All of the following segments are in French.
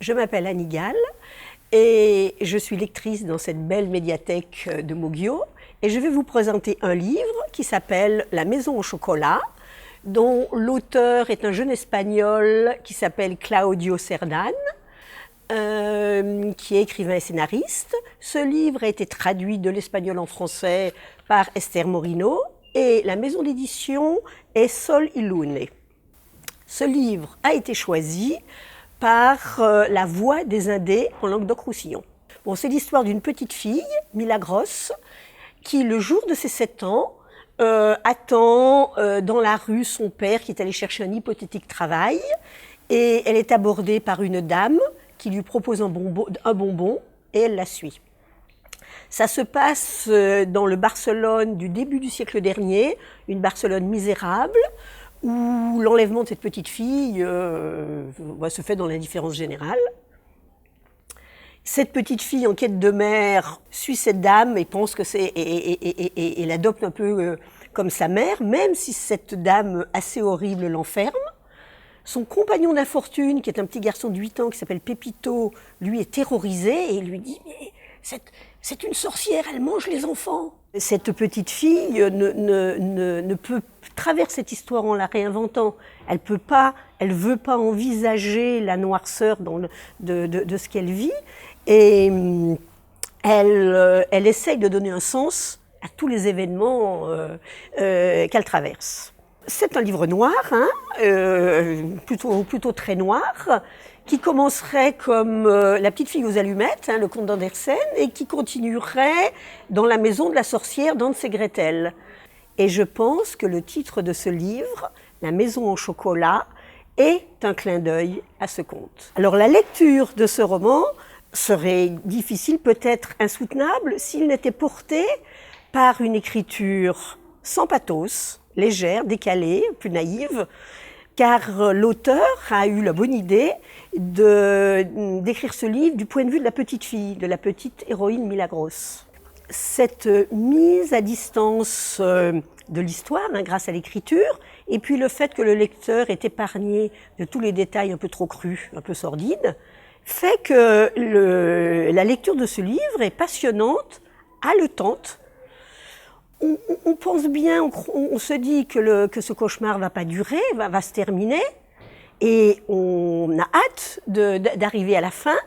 Je m'appelle Annie Gall et je suis lectrice dans cette belle médiathèque de Moggio. Et je vais vous présenter un livre qui s'appelle La Maison au chocolat, dont l'auteur est un jeune espagnol qui s'appelle Claudio Cerdan, qui est écrivain et scénariste. Ce livre a été traduit de l'espagnol en français par Esther Morino et la maison d'édition est Sol y Lune. Ce livre a été choisi par la Voix des Indés en Languedoc-Roussillon. Bon, c'est l'histoire d'une petite fille, Milagros, qui, le jour de ses 7 ans, attend dans la rue son père qui est allé chercher un hypothétique travail, et elle est abordée par une dame qui lui propose un bonbon et elle la suit. Ça se passe dans le Barcelone du début du siècle dernier, une Barcelone misérable, où l'enlèvement de cette petite fille se fait dans l'indifférence générale. Cette petite fille en quête de mère suit cette dame et pense que et l'adopte un peu comme sa mère, même si cette dame assez horrible l'enferme. Son compagnon d'infortune, qui est un petit garçon de 8 ans qui s'appelle Pepito, lui est terrorisé et lui dit « Mais c'est une sorcière, elle mange les enfants !» Cette petite fille ne peut traverser cette histoire en la réinventant. Elle veut pas envisager la noirceur de ce qu'elle vit et elle essaye de donner un sens à tous les événements qu'elle traverse. C'est un livre noir, plutôt très noir, qui commencerait comme La petite fille aux allumettes, le conte d'Andersen, et qui continuerait dans La maison de la sorcière d'Hans et Gretel. Et je pense que le titre de ce livre, La maison au chocolat, est un clin d'œil à ce conte. Alors la lecture de ce roman serait difficile, peut-être insoutenable, s'il n'était porté par une écriture sans pathos, légère, décalée, plus naïve, car l'auteur a eu la bonne idée d'écrire ce livre du point de vue de la petite fille, de la petite héroïne Milagros. Cette mise à distance de l'histoire, grâce à l'écriture, et puis le fait que le lecteur est épargné de tous les détails un peu trop crus, un peu sordides, fait que la lecture de ce livre est passionnante, haletante. On pense bien, on se dit que ce cauchemar va pas durer, va se terminer, et on a hâte d'arriver à la fin,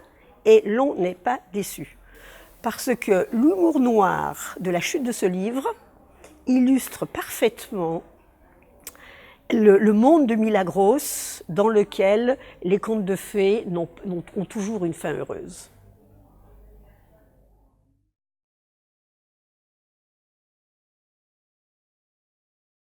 et l'on n'est pas déçu. Parce que l'humour noir de la chute de ce livre illustre parfaitement le monde de Milagros dans lequel les contes de fées ont toujours une fin heureuse.